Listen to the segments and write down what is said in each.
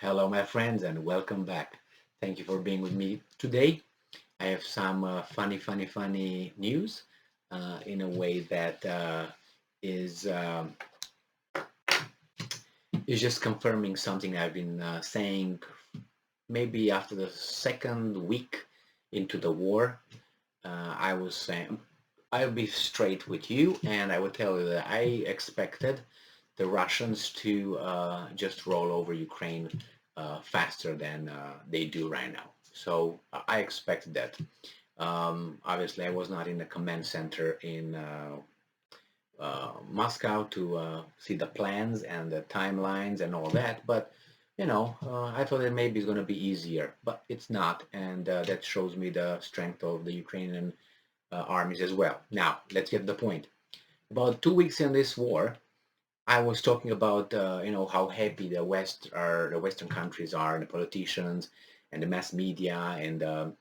Hello, my friends, and welcome back. Thank you for being with me today. I have some funny news in a way that is is just confirming something I've been saying maybe after the second week into the war. I was saying I'll be straight with you, and I will tell you that I expected the Russians to just roll over Ukraine faster than they do right now. So I expected that. Obviously, I was not in the command center in Moscow to see the plans and the timelines and all that, but I thought that maybe it's going to be easier, but it's not, and that shows me the strength of the Ukrainian armies as well. Now, let's get to the point. About 2 weeks in this war, I was talking about how happy the Western countries are, and the politicians and the mass media and the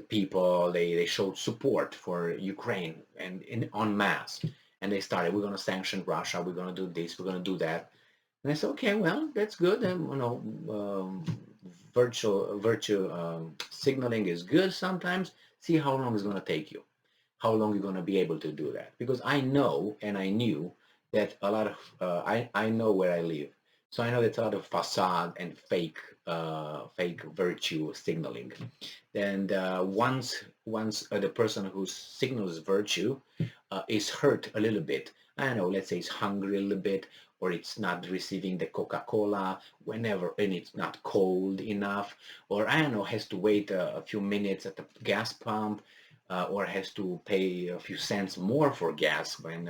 people. They showed support for Ukraine and en masse, and they started. We're going to sanction Russia. We're going to do this. We're going to do that. And I said, okay, well, that's good. And virtue signaling is good sometimes. See how long it's going to take you, how long you're going to be able to do that. Because I know and I knew that a lot of I know where I live, so I know that's a lot of facade and fake virtue signaling. And once the person who signals virtue is hurt a little bit, I don't know, let's say it's hungry a little bit, or it's not receiving the Coca-Cola whenever, and it's not cold enough, or I don't know, has to wait a few minutes at the gas pump, or has to pay a few cents more for gas when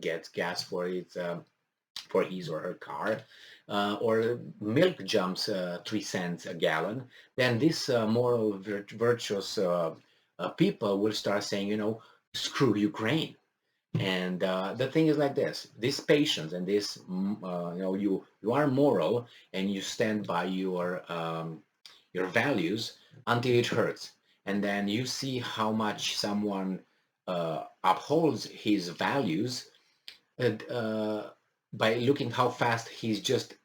gets gas for his or her car, or milk jumps 3 cents a gallon, then this moral virtuous people will start saying, screw Ukraine. And the thing is like this patience and this, you are moral and you stand by your values until it hurts. And then you see how much someone upholds his values uh, by looking how fast he's just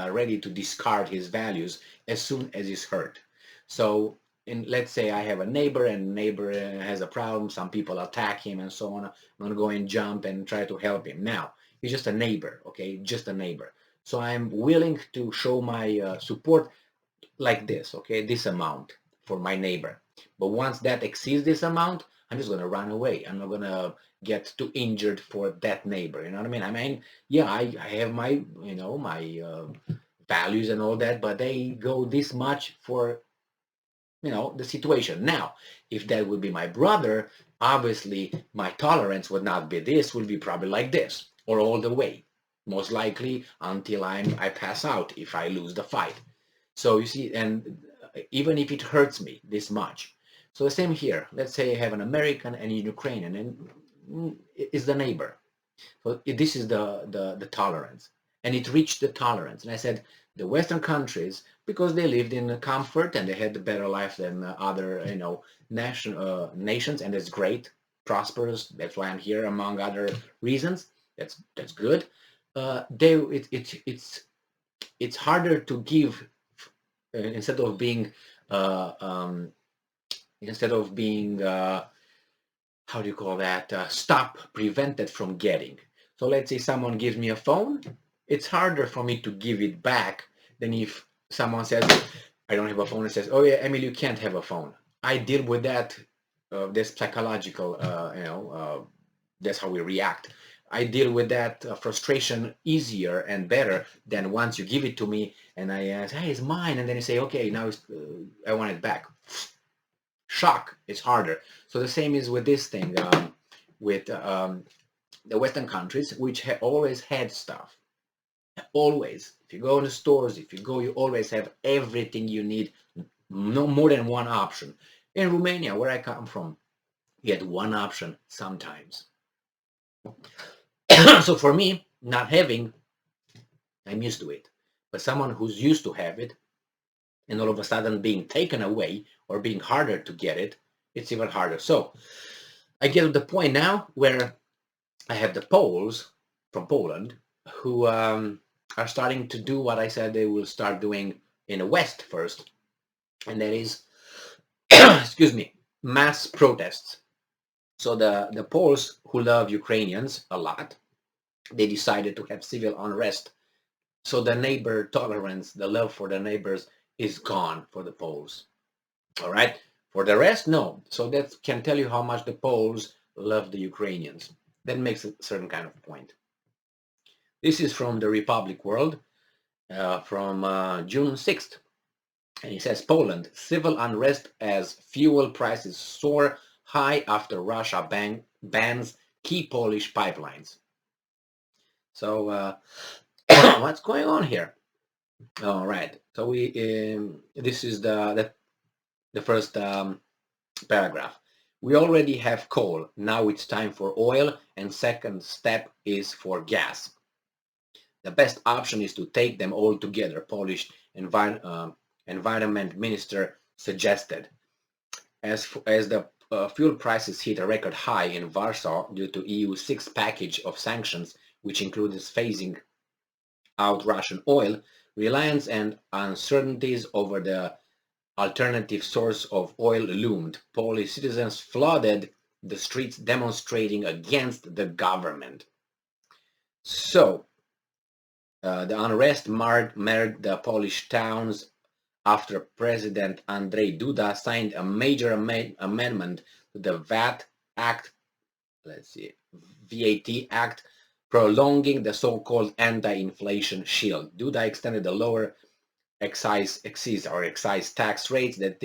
ready to discard his values as soon as he's hurt. So let's say I have a neighbor and neighbor has a problem, some people attack him and so on. I'm going to go and jump and try to help him. Now, he's just a neighbor, okay? Just a neighbor. So I'm willing to show my support like this, okay? This amount for my neighbor. But once that exceeds this amount, I'm just going to run away. I'm not going to get too injured for that neighbor. You know what I mean? I mean, yeah, I have my, my values and all that, but they go this much for, the situation. Now, if that would be my brother, obviously my tolerance would not be this, would be probably like this, or all the way, most likely until I pass out if I lose the fight. So you see, and even if it hurts me this much. So the same here. Let's say I have an American and a Ukrainian, and is the neighbor. So this is the tolerance, and it reached the tolerance. And I said the Western countries, because they lived in comfort and they had a better life than other nations, and that's great, prosperous. That's why I'm here, among other reasons. That's good. It's harder to give instead of being uh, um, how do you call that, stop prevented from getting. So let's say someone gives me a phone, it's harder for me to give it back than if someone says I don't have a phone and says, oh yeah, Emil, you can't have a phone. I deal with that, this psychological, that's how we react. I deal with that frustration easier and better than once you give it to me and I ask, hey, it's mine, and then you say, okay, now I want it back. Shock is harder. So the same is with this thing, with the Western countries, which always had stuff. Always. If you go in the stores, if you go, you always have everything you need, no more than one option. In Romania, where I come from, you had one option sometimes. So for me, not having, I'm used to it. But someone who's used to have it, and all of a sudden being taken away or being harder to get it, it's even harder. So I get to the point now where I have the Poles from Poland who are starting to do what I said they will start doing in the West first, and that is, excuse me, mass protests. So the Poles, who love Ukrainians a lot, they decided to have civil unrest. So the neighbor tolerance, the love for the neighbors is gone for the Poles. All right. For the rest, no. So that can tell you how much the Poles love the Ukrainians. That makes a certain kind of point. This is from the Republic World from June 6th. And it says Poland, civil unrest as fuel prices soar high after Russia bans key Polish pipelines. So what's going on here? All right. So this is the first paragraph. We already have coal. Now it's time for oil, and second step is for gas. The best option is to take them all together, Polish environment minister suggested. As the fuel prices hit a record high in Warsaw due to EU's sixth package of sanctions, which includes phasing out Russian oil, reliance and uncertainties over the alternative source of oil loomed. Polish citizens flooded the streets demonstrating against the government. So, the unrest marred the Polish towns after President Andrzej Duda signed a major amendment to the VAT Act, VAT Act, prolonging the so-called anti-inflation shield. Duda extended the lower excise tax rates that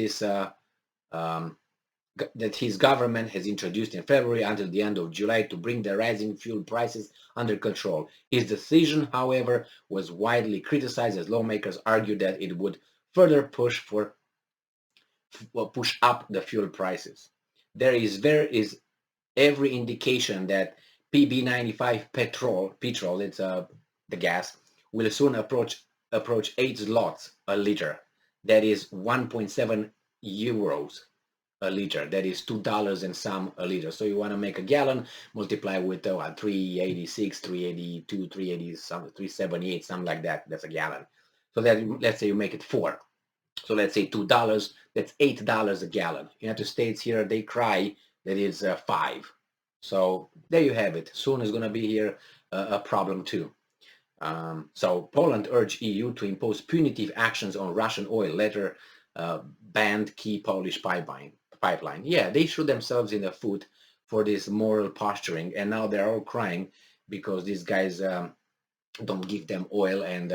that his government has introduced in February until the end of July to bring the rising fuel prices under control. His decision, however, was widely criticized as lawmakers argued that it would further push up the fuel prices. There is every indication that PB95 petrol, it's the gas, will soon approach 8 zlotys a liter. That is 1.7 euros a liter. That is $2 and some a liter. So you want to make a gallon, multiply with 386, 382, 380, 378, something like that. That's a gallon. So that, let's say you make it 4. So let's say $2. That's $8 a gallon. United States here, they cry that is 5. So there you have it. Soon is going to be here a problem too. So Poland urged EU to impose punitive actions on Russian oil, later banned key Polish pipeline. Yeah, they shoot themselves in the foot for this moral posturing, and now they're all crying because these guys don't give them oil and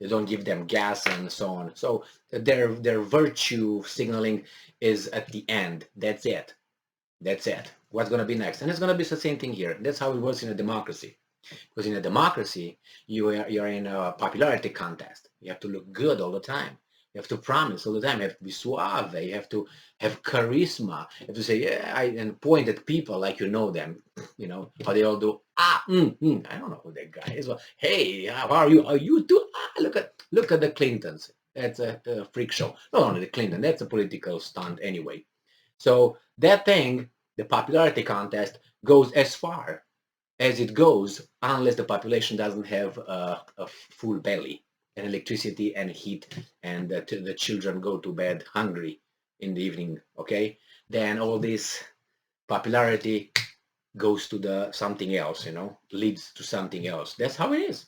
they don't give them gas and so on. So their virtue signaling is at the end. That's it. That's it. What's going to be next? And it's going to be the same thing here. That's how it works in a democracy. Because in a democracy, you're in a popularity contest. You have to look good all the time. You have to promise all the time. You have to be suave. You have to have charisma. You have to say, yeah, and point at people like you know them. You know, how they all do. I don't know who that guy is. Well, hey, how are you? Are you too? Look at the Clintons. That's a freak show. Not only the Clinton, that's a political stunt anyway. So that thing, the popularity contest, goes as far as it goes unless the population doesn't have a full belly and electricity and heat, and the children go to bed hungry in the evening, okay? Then all this popularity goes to something else, leads to something else. That's how it is.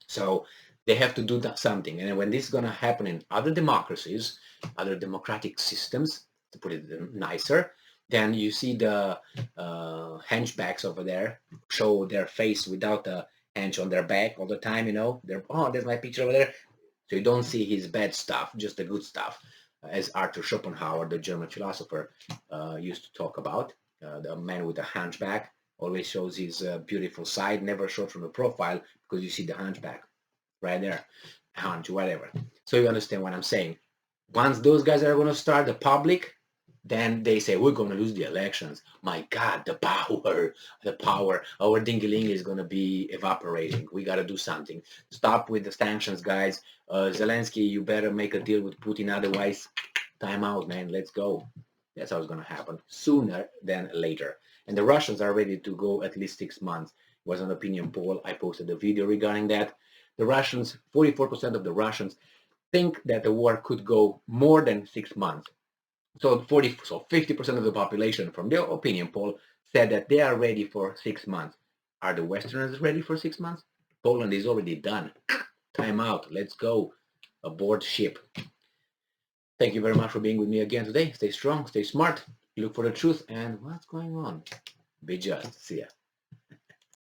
So they have to do something. And when this is going to happen in other democracies, other democratic systems, to put it nicer, then you see the hunchbacks over there show their face without a hench on their back all the time, there's my picture over there. So you don't see his bad stuff, just the good stuff, as Arthur Schopenhauer, the German philosopher, used to talk about. The man with the hunchback always shows his beautiful side, never shows from the profile, because you see the hunchback right there, hunch, whatever. So you understand what I'm saying. Once those guys are going to start, the public, then they say, we're going to lose the elections. My God, the power, our ding-a-ling is going to be evaporating. We got to do something. Stop with the sanctions, guys. Zelensky, you better make a deal with Putin. Otherwise, time out, man. Let's go. That's how it's going to happen sooner than later. And the Russians are ready to go at least 6 months. It was an opinion poll. I posted a video regarding that. The Russians, 44% of the Russians, think that the war could go more than 6 months. So 50% of the population, from their opinion poll, said that they are ready for 6 months. Are the Westerners ready for 6 months? Poland is already done. Time out. Let's go. Aboard ship. Thank you very much for being with me again today. Stay strong, stay smart, look for the truth, and what's going on. Be just. See ya.